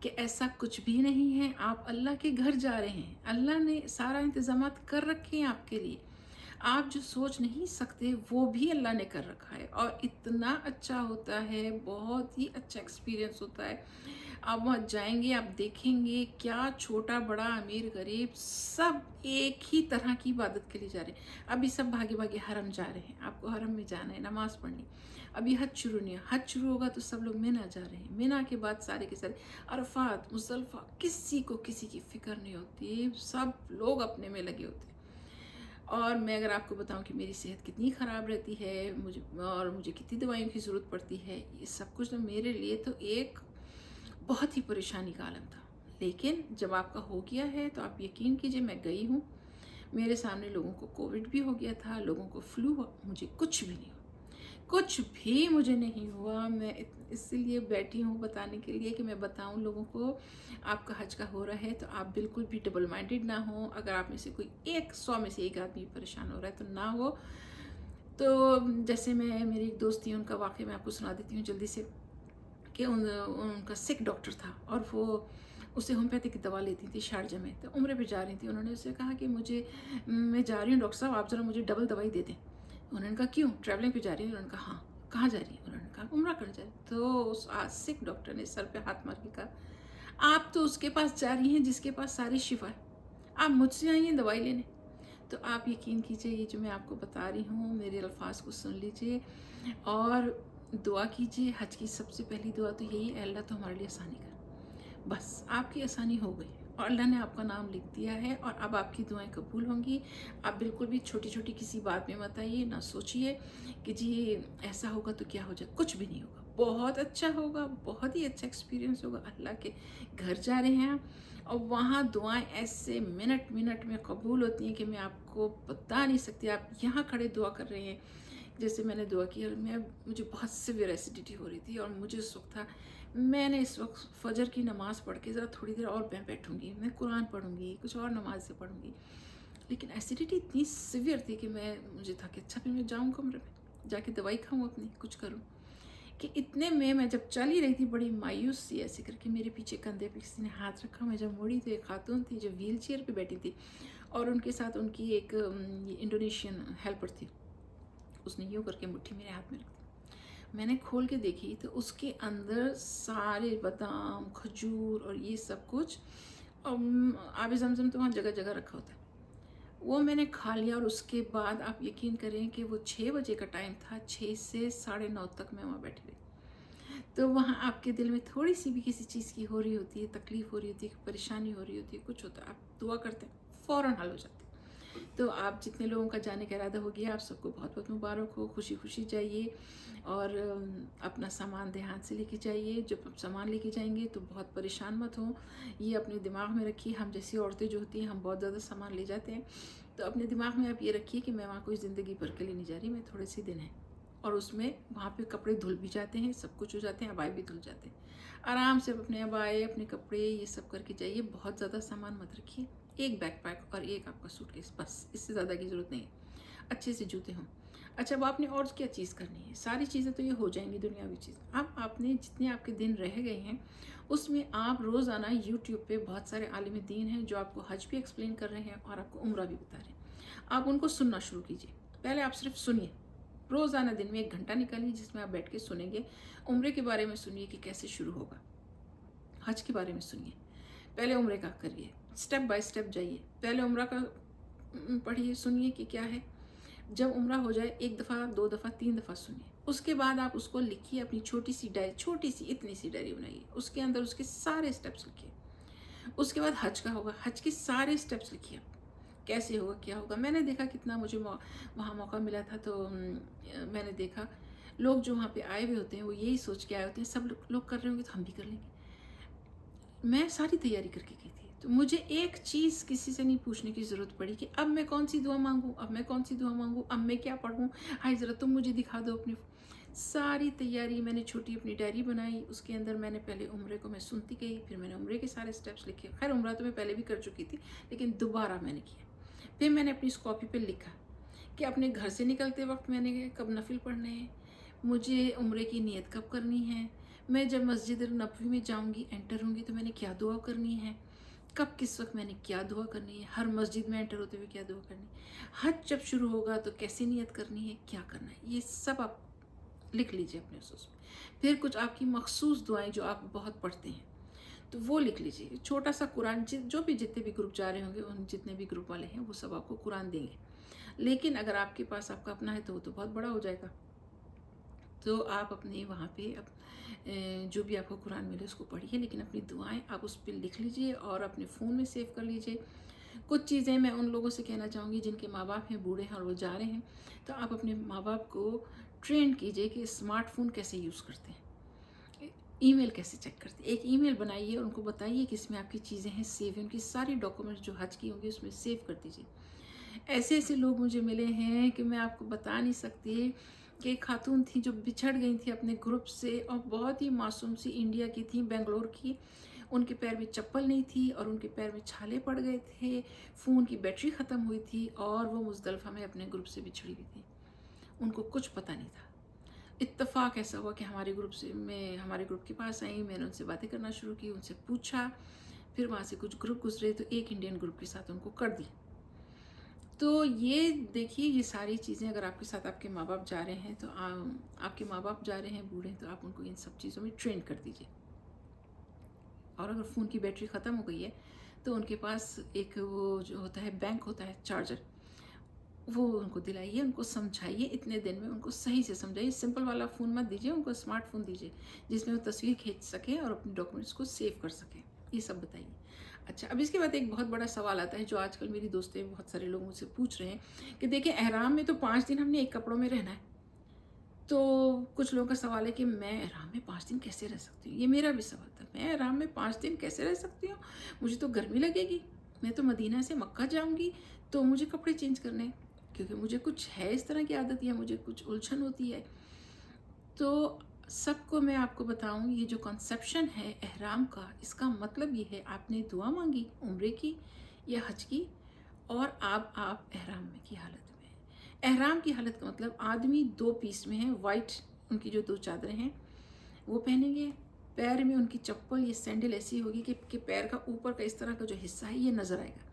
کہ ایسا کچھ بھی نہیں ہے. آپ اللہ کے گھر جا رہے ہیں. اللہ نے سارا انتظامات کر رکھے ہیں آپ کے لیے. آپ جو سوچ نہیں سکتے وہ بھی اللہ نے کر رکھا ہے اور اتنا اچھا ہوتا ہے, بہت ہی اچھا ایکسپیرینس ہوتا ہے. آپ وہاں جائیں گے, آپ دیکھیں گے کیا چھوٹا بڑا امیر غریب سب ایک ہی طرح کی عبادت کے لیے جا رہے ہیں. ابھی سب بھاگے بھاگے حرم جا رہے ہیں, آپ کو حرم میں جانا ہے, نماز پڑھنی. ابھی حج شروع نہیں ہے, حج شروع ہوگا تو سب لوگ مینا جا رہے ہیں. مینا کے بعد سارے کے سارے عرفات, مزدلفہ, کسی کو کسی کی فکر نہیں ہوتی, سب لوگ اپنے میں لگے ہوتے ہیں. اور میں اگر آپ کو بتاؤں کہ میری صحت کتنی خراب رہتی ہے مجھے کتنی دوائیوں کی ضرورت پڑتی ہے, یہ سب کچھ تو میرے لیے تو ایک بہت ہی پریشانی کا عالم تھا. لیکن جب آپ کا ہو گیا ہے تو آپ یقین کیجئے میں گئی ہوں, میرے سامنے لوگوں کو کووڈ بھی ہو گیا تھا, لوگوں کو فلو ہوا, مجھے کچھ بھی نہیں ہوا, کچھ بھی مجھے نہیں ہوا. میں اس لیے بیٹھی ہوں بتانے کے لیے کہ میں بتاؤں لوگوں کو آپ کا حج کا ہو رہا ہے تو آپ بالکل بھی ڈبل مائنڈڈ نہ ہوں. اگر آپ میں سے کوئی 100 میں سے ایک آدمی پریشان ہو رہا ہے تو نہ ہو. تو جیسے میری ایک دوست تھی, ان کا واقعہ میں آپ کو سنا دیتی ہوں جلدی سے, کہ ان کا سکھ ڈاکٹر تھا اور وہ اسے ہومیوپیتھی کی دوا لیتی تھی شارجہ میں. تو عمرے پہ جا رہی تھی, انہوں نے اسے کہا کہ میں جا رہی ہوں ڈاکٹر صاحب, آپ ذرا مجھے ڈبل دوائی دے دیں. انہوں نے کہا کیوں, ٹریولنگ پہ جا رہی ہیں؟ انہوں نے کہا ہاں. کہاں جا رہی ہیں؟ انہوں نے کہا عمرہ کرنے جا رہی ہیں. تو اس سکھ ڈاکٹر نے سر پہ ہاتھ مار کے کہا آپ تو اس کے پاس جا رہی ہیں جس کے پاس ساری شفا ہے, آپ مجھ سے آئی ہیں دوائی لینے. تو آپ یقین کیجئے یہ جو میں آپ کو بتا رہی ہوں میرے الفاظ کو سن لیجئے اور دعا کیجئے. حج کی سب سے پہلی دعا تو یہی ہے, اللہ تو ہمارے لیے آسانی کر. بس آپ کی آسانی ہو گئی اور اللہ نے آپ کا نام لکھ دیا ہے اور اب آپ کی دعائیں قبول ہوں گی. آپ بالکل بھی چھوٹی چھوٹی کسی بات میں مت آئیے, نہ سوچئے کہ جی ایسا ہوگا تو کیا ہو جائے. کچھ بھی نہیں ہوگا, بہت اچھا ہوگا, بہت ہی اچھا ایکسپیرینس ہوگا. اللہ کے گھر جا رہے ہیں اور وہاں دعائیں ایسے منٹ میں قبول ہوتی ہیں کہ میں آپ کو بتا نہیں سکتی. آپ یہاں کھڑے دعا کر رہے ہیں جیسے میں نے دعا کی, اور مجھے بہت سیویئر ایسیڈیٹی ہو رہی تھی اور مجھے اس وقت تھا میں نے اس وقت فجر کی نماز پڑھ کے ذرا تھوڑی دیر اور میں بیٹھوں گی, میں قرآن پڑھوں گی, کچھ اور نماز سے پڑھوں گی. لیکن ایسیڈیٹی اتنی سیویئر تھی کہ مجھے تھا کہ اچھا پھر میں جاؤں کمرے میں جا کے دوائی کھاؤں اپنی, کچھ کروں. کہ اتنے میں جب چل ہی رہی تھی بڑی مایوس سی ایسے کر کے, میرے پیچھے کندھے پہ کسی نے ہاتھ رکھا. میں جب مڑی تو ایک خاتون تھی جو ویل چیئر پہ بیٹھی تھی اور ان کے ساتھ ان کی ایک انڈونیشین ہیلپر تھی. اس نے یوں کر کے مٹھی میرے ہاتھ میں رکھ دی. میں نے کھول کے دیکھی تو اس کے اندر سارے بادام, کھجور اور یہ سب کچھ, آب زمزم تو وہاں جگہ جگہ رکھا ہوتا ہے. وہ میں نے کھا لیا اور اس کے بعد آپ یقین کریں کہ وہ 6 بجے کا ٹائم تھا, 6 سے 9:30 تک میں وہاں بیٹھی رہی. تو وہاں آپ کے دل میں تھوڑی سی بھی کسی چیز کی ہو رہی ہوتی ہے, تکلیف ہو رہی ہوتی ہے, پریشانی ہو رہی ہوتی ہے, کچھ ہوتا ہے, آپ دعا کرتے ہیں فوراً حل ہو جاتے ہیں. تو آپ جتنے لوگوں کا جانے کا ارادہ ہو گیا آپ سب کو بہت بہت مبارک ہو. خوشی خوشی جائیے اور اپنا سامان دھیان سے لے کے جائیے. جب آپ سامان لے کے جائیں گے تو بہت پریشان مت ہوں, یہ اپنے دماغ میں رکھیے. ہم جیسی عورتیں جو ہوتی ہیں ہم بہت زیادہ سامان لے جاتے ہیں, تو اپنے دماغ میں آپ یہ رکھیے کہ میں وہاں کوئی زندگی بھر کے لیے نہیں جا رہی, میں تھوڑے سے دن ہیں. اور اس میں وہاں پہ کپڑے دھل بھی جاتے ہیں, سب کچھ ہو جاتے ہیں, ابائے بھی دھل جاتے ہیں. آرام سے اپنے ابائے, اپنے کپڑے یہ سب کر کے جائیے. بہت زیادہ سامان مت رکھیے, ایک بیک پیک اور ایک آپ کا سوٹ کیس, بس اس سے زیادہ کی ضرورت نہیں ہے. اچھے سے جوتے ہوں. اچھا اب آپ نے اور کیا چیز کرنی ہے, ساری چیزیں تو یہ ہو جائیں گی دنیاوی چیز. اب آپ نے جتنے آپ کے دن رہ گئے ہیں اس میں آپ روزانہ یوٹیوب پہ بہت سارے عالم دین ہیں جو آپ کو حج بھی ایکسپلین کر رہے ہیں اور آپ کو عمرہ بھی بتا رہے ہیں. آپ ان کو سننا شروع کیجئے. پہلے آپ صرف سنیے, روزانہ دن میں 1 گھنٹہ نکالیے جس میں آپ بیٹھ کے سنیں گے. عمرے کے بارے میں سنیے کہ کیسے شروع ہوگا, حج کے بارے میں سنیے, پہلے عمرے کا کریے, سٹیپ بائی سٹیپ جائیے. پہلے عمرہ کا پڑھیے, سنیے کہ کیا ہے. جب عمرہ ہو جائے 1 دفعہ 2 دفعہ 3 دفعہ سنیے. اس کے بعد آپ اس کو لکھیے, اپنی چھوٹی سی ڈائری, چھوٹی سی اتنی سی ڈائری بنائیے, اس کے اندر اس کے سارے سٹیپس لکھیے. اس کے بعد حج کا ہوگا, حج کے سارے سٹیپس لکھیے, کیسے ہوگا کیا ہوگا. میں نے دیکھا کتنا مجھے وہاں موقع ملا تھا, تو میں نے دیکھا لوگ جو وہاں پہ آئے ہوئے ہوتے ہیں وہ یہی سوچ کے آئے ہوتے ہیں سب لوگ کر رہے ہوں گے تو ہم بھی کر لیں گے. میں ساری تیاری کر کے گئی تھی, تو مجھے ایک چیز کسی سے نہیں پوچھنے کی ضرورت پڑی کہ اب میں کون سی دعا مانگوں, اب میں کون سی دعا مانگوں, اب میں کیا پڑھوں, ہائی ذرا تم مجھے دکھا دو اپنی ساری تیاری. میں نے چھوٹی اپنی ڈائری بنائی, اس کے اندر میں نے پہلے عمرے کو میں سنتی گئی, پھر میں نے عمرے کے سارے سٹیپس لکھے. خیر عمرہ تو میں پہلے بھی کر چکی تھی لیکن دوبارہ میں نے کیا. پھر میں نے اپنی اس کاپی پہ لکھا کہ اپنے گھر سے نکلتے وقت میں نے کب نفل پڑھنے ہیں, مجھے عمرے کی نیت کب کرنی ہے، میں جب مسجد نبوی میں جاؤں گی، انٹر ہوں گی، تو میں نے کیا دعا کرنی ہے، کب کس وقت میں نے کیا دعا کرنی ہے، ہر مسجد میں انٹر ہوتے ہوئے کیا دعا کرنی ہے، حج جب شروع ہوگا تو کیسی نیت کرنی ہے، کیا کرنا ہے، یہ سب آپ لکھ لیجئے اپنے اس میں. پھر کچھ آپ کی مخصوص دعائیں جو آپ بہت پڑھتے ہیں تو وہ لکھ لیجئے. چھوٹا سا قرآن، جو بھی جتنے بھی گروپ جا رہے ہوں گے، ان جتنے بھی گروپ والے ہیں وہ سب آپ کو قرآن دیں گے. لیکن اگر آپ کے پاس آپ کا اپنا ہے تو وہ تو بہت بڑا ہو جائے گا. تو آپ اپنے وہاں پہ جو بھی آپ کو قرآن ملے اس کو پڑھیے، لیکن اپنی دعائیں آپ اس پہ لکھ لیجئے اور اپنے فون میں سیو کر لیجئے. کچھ چیزیں میں ان لوگوں سے کہنا چاہوں گی جن کے ماں باپ ہیں، بوڑھے ہیں اور وہ جا رہے ہیں، تو آپ اپنے ماں باپ کو ٹرین کیجئے کہ اسمارٹ فون کیسے یوز کرتے ہیں، ای میل کیسے چیک کرتے ہیں. ایک ای میل بنائیے، ان کو بتائیے کہ اس میں آپ کی چیزیں ہیں سیو ہیں، ان کی ساری ڈاکومنٹس جو حج کی ہوں گی اس میں سیو کر دیجئے. ایسے ایسے لوگ مجھے ملے ہیں کہ میں آپ کو بتا نہیں سکتی، کہ ایک خاتون تھیں جو بچھڑ گئی تھیں اپنے گروپ سے، اور بہت ہی معصوم سی انڈیا کی تھیں، بنگلور کی. ان کے پیر میں چپل نہیں تھی اور ان کے پیر میں چھالے پڑ گئے تھے، فون کی بیٹری ختم ہوئی تھی اور وہ مزدلفہ میں اپنے گروپ سے بچھڑی ہوئی تھی. ان کو کچھ پتہ نہیں تھا. اتفاق ایسا ہوا کہ ہمارے گروپ کے پاس آئیں، میں نے ان سے باتیں کرنا شروع کی، ان سے پوچھا، پھر وہاں سے کچھ گروپ گزرے تو ایک انڈین گروپ کے ساتھ ان کو کر دی. تو یہ دیکھیے، یہ ساری چیزیں اگر آپ کے ساتھ آپ کے ماں باپ جا رہے ہیں تو آپ کے ماں باپ جا رہے ہیں بوڑھے، تو آپ ان کو ان سب چیزوں میں ٹرین کر دیجئے. اور اگر فون کی بیٹری ختم ہو گئی ہے تو ان کے پاس ایک وہ جو ہوتا ہے بینک ہوتا ہے چارجر، وہ ان کو دلائیے، ان کو سمجھائیے، اتنے دن میں ان کو صحیح سے سمجھائیے. سمپل والا فون مت دیجیے ان کو، اسمارٹ فون دیجیے جس میں وہ تصویر کھینچ سکیں اور اپنے ڈاکومنٹس کو سیو کر سکیں. یہ سب بتائیے. اچھا، اب اس کے بعد ایک بہت بڑا سوال آتا ہے جو آج کل میری دوستیں بہت سارے لوگ مجھ سے پوچھ رہے ہیں کہ دیکھیں احرام میں تو 5 دن ہم نے ایک کپڑوں میں رہنا ہے. تو کچھ لوگوں کا سوال ہے کہ میں احرام میں 5 دن کیسے رہ سکتی ہوں. یہ میرا بھی سوال تھا، میں احرام میں 5 دن کیسے رہ سکتی ہوں، مجھے تو گرمی لگے گی. میں تو مدینہ سے مکہ جاؤں گی تو مجھے کپڑے چینج کرنے ہیں، کیونکہ مجھے کچھ ہے اس طرح کی عادت یا مجھے کچھ الجھن ہوتی ہے. تو سب کو میں آپ کو بتاؤں، یہ جو کنسیپشن ہے احرام کا، اس کا مطلب یہ ہے آپ نے دعا مانگی عمرے کی یا حج کی، اور آپ احرام میں کی حالت میں. احرام کی حالت کا مطلب آدمی 2 پیس میں ہیں، وائٹ ان کی جو 2 چادریں ہیں وہ پہنیں گے، پیر میں ان کی چپل یا سینڈل ایسی ہوگی کہ پیر کا اوپر کا اس طرح کا جو حصہ ہے یہ نظر آئے گا.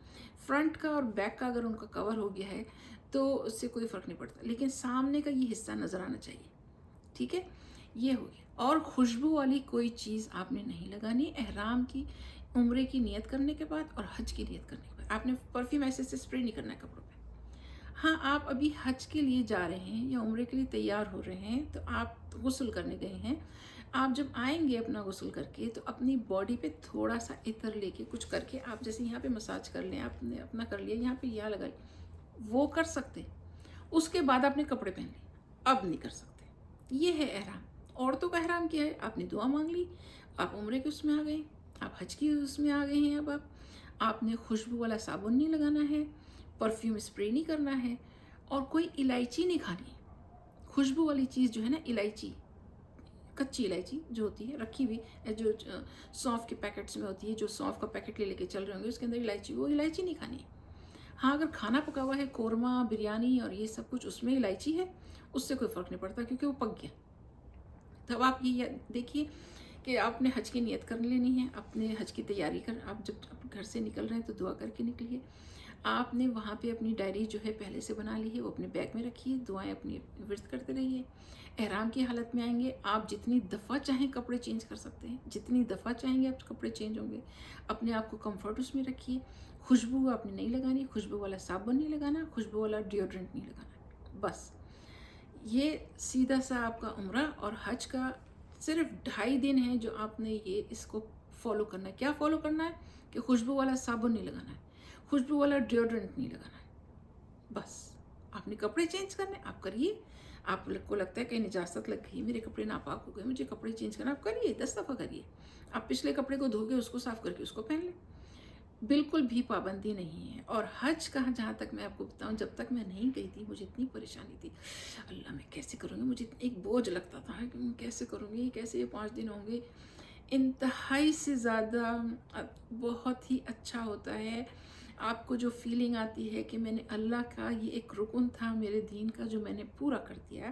فرنٹ کا اور بیک کا اگر ان کا کور ہو گیا ہے تو اس سے کوئی فرق نہیں پڑتا، لیکن سامنے کا یہ حصہ نظر آنا چاہیے. ٹھیک ہے، یہ ہو گیا. اور خوشبو والی کوئی چیز آپ نے نہیں لگانی احرام کی، عمرے کی نیت کرنے کے بعد اور حج کی نیت کرنے کے بعد. آپ نے پرفیوم ایسے سے اسپرے نہیں کرنا ہے کپڑوں پہ. ہاں، آپ ابھی حج کے لیے جا رہے ہیں یا عمرے کے لیے تیار ہو رہے ہیں تو آپ غسل کرنے گئے ہیں، آپ جب آئیں گے اپنا غسل کر کے تو اپنی باڈی پہ تھوڑا سا عطر لے کے کچھ کر کے، آپ جیسے یہاں پہ مساج کر لیں، آپ نے اپنا کر لیا، یہاں پہ یہاں لگا لیں، وہ کر سکتے. اس کے بعد آپ نے کپڑے پہن لیں، اب نہیں کر سکتے. یہ ہے احرام. عورتوں کا احرام کیا ہے، آپ نے دعا مانگ لی، آپ عمرے کے اس میں آ گئے، آپ حج کی اس میں آ گئے ہیں. اب آپ نے خوشبو والا صابن نہیں لگانا ہے، پرفیوم اسپرے نہیں کرنا ہے، اور کوئی الائچی نہیں کھانی. خوشبو والی چیز جو ہے نا، الائچی، کچی الائچی جو ہوتی ہے رکھی ہوئی، جو سونف کے پیکٹس میں ہوتی ہے، جو سونف کا پیکٹ لے کے چل رہے ہوں گے اس کے اندر الائچی، وہ الائچی نہیں کھانی ہے. ہاں، اگر کھانا پکا ہوا ہے، قورمہ، بریانی اور یہ سب کچھ، اس میں الائچی ہے، اس سے کوئی فرق نہیں پڑتا کیونکہ وہ پک گیا. تب آپ یہ دیکھیے کہ آپ نے حج کی نیت کر لینی ہے، اپنے حج کی تیاری آپ جب گھر سے نکل رہے ہیں تو دعا کر کے نکلیے. آپ نے وہاں پہ اپنی ڈائری جو ہے پہلے سے بنا لی ہے، وہ اپنے بیگ میں رکھیے، دعائیں اپنی ورد کرتے رہیے. احرام کی حالت میں آئیں گے، آپ جتنی دفعہ چاہیں کپڑے چینج کر سکتے ہیں، جتنی دفعہ چاہیں گے آپ کپڑے چینج ہوں گے. اپنے آپ کو کمفرٹ اس میں رکھیے. خوشبو آپ نے نہیں لگانی، خوشبو والا صابن نہیں لگانا، خوشبو والا ڈیوڈرنٹ نہیں لگانا. بس یہ سیدھا سا آپ کا عمرہ اور حج کا صرف 2.5 دن ہیں جو آپ نے اس کو فالو کرنا ہے. کیا فالو کرنا ہے کہ خوشبو والا صابن نہیں لگانا ہے، خوشبو والا ڈیوڈرنٹ نہیں لگانا ہے. بس آپ نے کپڑے چینج کرنے، آپ کریے. آپ کو لگتا ہے کہ نجاست لگ گئی، میرے کپڑے ناپاک ہو گئے، مجھے کپڑے چینج کرنا، آپ کریے، 10 دفعہ کریے. آپ پچھلے کپڑے کو دھو کے اس کو صاف کر کے اس کو پہن لیں. بالکل بھی پابندی نہیں ہے. اور حج کا جہاں تک میں آپ کو بتاؤں، جب تک میں نہیں گئی تھی مجھے اتنی پریشانی تھی، اللہ میں کیسے کروں گی، مجھے ایک بوجھ لگتا تھا کہ میں کیسے کروں گی، کیسے یہ 5 دن ہوں گے. انتہائی سے زیادہ بہت ہی اچھا ہوتا ہے. آپ کو جو فیلنگ آتی ہے کہ میں نے اللہ کا یہ ایک رکن تھا میرے دین کا جو میں نے پورا کر دیا ہے،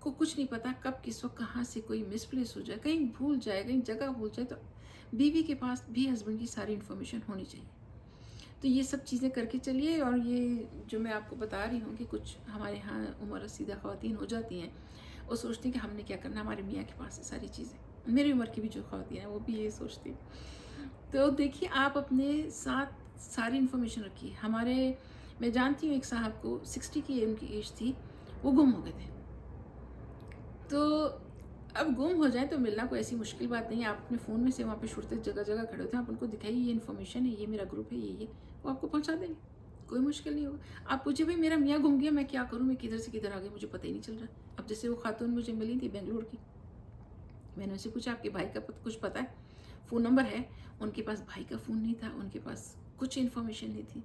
کو کچھ نہیں پتا کب کس وقت کہاں سے کوئی مس پلیس ہو جائے، کہیں بھول جائے، کہیں جگہ بھول جائے، تو بیوی کے پاس بھی ہسبینڈ کی ساری انفارمیشن ہونی چاہیے. تو یہ سب چیزیں کر کے چلیے. اور یہ جو میں آپ کو بتا رہی ہوں کہ کچھ ہمارے ہاں عمر رسیدہ خواتین ہو جاتی ہیں، وہ سوچتی ہیں کہ ہم نے کیا کرنا، ہمارے میاں کے پاس ہے ساری چیزیں. میری عمر کی بھی جو خواتین ہیں وہ بھی یہ سوچتی ہیں. تو دیکھیے آپ اپنے ساتھ ساری انفارمیشن رکھیے. میں جانتی ہوں ایک صاحب کو 60 کی ان کی ایج تھی، وہ گم ہو گئے تھے. تو اب گم ہو جائیں تو ملنا کوئی ایسی مشکل بات نہیں ہے. آپ اپنے فون میں سے وہاں پہ چھوڑتے جگہ جگہ کھڑے ہوتے ہیں، آپ ان کو دکھائیے یہ انفارمیشن ہے، یہ میرا گروپ ہے، یہ وہ آپ کو پہنچا دیں گے. کوئی مشکل نہیں ہوگا. آپ پوچھے بھائی میرا میاں گم گیا، میں کیا کروں، میں کدھر سے کدھر آ گئی، مجھے پتہ ہی نہیں چل رہا. اب جیسے وہ خاتون مجھے ملی تھی بنگلور کی، میں نے ان سے پوچھا آپ کے بھائی کا کچھ پتہ ہے، فون نمبر ہے؟ ان کے پاس بھائی کا فون نہیں تھا، ان کے پاس کچھ انفارمیشن نہیں تھی.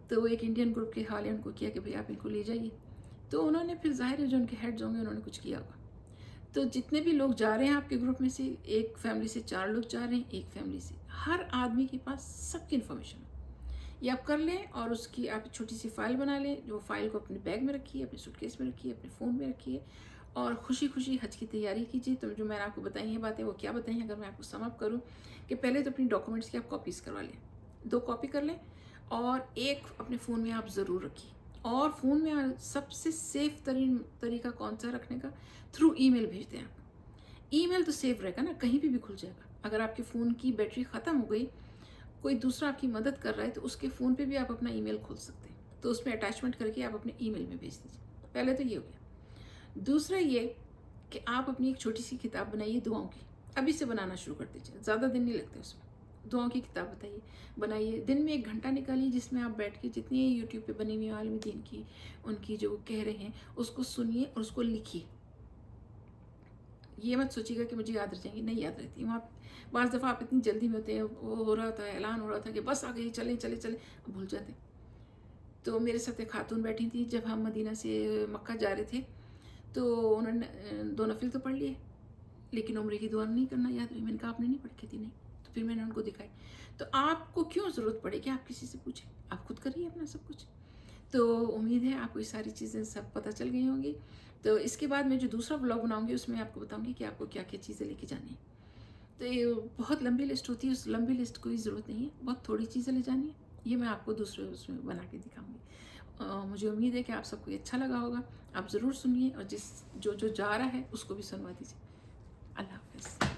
تو وہ ایک انڈین گروپ کے حوالے ان کو کیا کہ بھائی آپ ان کو لے جائیے. تو انہوں نے پھر ظاہر ہے جو ان کے ہیڈز ہوں گے انہوں نے کچھ کیا ہوگا. تو جتنے بھی لوگ جا رہے ہیں آپ کے گروپ میں سے، ایک فیملی سے 4 لوگ جا رہے ہیں، ایک فیملی سے، ہر آدمی کے پاس سب کی انفارمیشن یہ آپ کر لیں. اور اس کی آپ چھوٹی سی فائل بنا لیں، جو فائل کو اپنے بیگ میں رکھیے، اپنے سوٹ کیس میں رکھیے، اپنے فون میں رکھیے، اور خوشی خوشی حج کی تیاری کیجیے. تو جو میں نے آپ کو بتائی ہیں باتیں، وہ کیا بتائی ہیں اگر میں آپ کو سم اپ کروں، کہ پہلے تو اپنی ڈاکومنٹس کی آپ کاپیز کروا لیں، 2 کاپی کر لیں، اور ایک اپنے فون میں آپ ضرور رکھیے. اور فون میں سب سے سیف ترین طریقہ کون سا رکھنے کا، تھرو ای میل بھیجتے ہیں آپ. ای میل تو سیف رہے گا نا، کہیں بھی کھل جائے گا. اگر آپ کے فون کی بیٹری ختم ہو گئی، کوئی دوسرا آپ کی مدد کر رہا ہے، تو اس کے فون پہ بھی آپ اپنا ای میل کھول سکتے ہیں. تو اس میں اٹیچمنٹ کر کے آپ اپنے ای میل میں بھیج دیجیے. پہلے تو یہ ہو گیا. دوسرا یہ کہ آپ اپنی ایک چھوٹی سی کتاب بنائیے دعاؤں کی. ابھی سے بنانا شروع کر دیجیے، زیادہ دن نہیں لگتے اس میں. دعاؤں کی کتاب بنائیے. دن میں 1 گھنٹہ نکالیے، جس میں آپ بیٹھ کے جتنی یوٹیوب پہ بنی ہوئی عالم دین کی، ان کی جو کہہ رہے ہیں اس کو سنیے اور اس کو لکھیے. یہ مت سوچیے گا کہ مجھے یاد رہ جائیں گی، نہیں یاد رہتی. وہاں بعض دفعہ آپ اتنی جلدی میں ہوتے ہیں، وہ ہو رہا تھا، اعلان ہو رہا تھا کہ بس آ گئی، چلیں چلیں چلیں، بھول جاتے. تو میرے ساتھ ایک خاتون بیٹھی تھی، جب ہم مدینہ سے مکہ جا رہے تھے، تو انہوں نے 2 نفل تو پڑھ لیے، لیکن عمرے کی دعا نہیں کرنا یاد رہی. میں نے کہا آپ نے نہیں پڑھی تھی؟ نہیں. تو پھر میں نے ان کو دکھائی. تو آپ کو کیوں ضرورت پڑے کہ آپ کسی سے پوچھیں، آپ خود کریے اپنا سب کچھ. تو امید ہے آپ کو یہ ساری چیزیں سب پتہ چل گئی ہوں گی. تو اس کے بعد میں جو دوسرا بلاگ بناؤں گی اس میں آپ کو بتاؤں گی کہ آپ کو کیا کیا چیزیں لے کے جانی ہیں. تو یہ بہت لمبی لسٹ ہوتی ہے، اس لمبی لسٹ کوئی ضرورت نہیں ہے، بہت تھوڑی چیزیں لے جانی ہے. یہ میں آپ کو دوسرے اس میں بنا کے دکھاؤں گی. مجھے امید ہے کہ آپ سب کو یہ اچھا لگا ہوگا. آپ ضرور سنیے، اور جو جا رہا ہے اس کو بھی سنوا دیجیے. اللہ حافظ.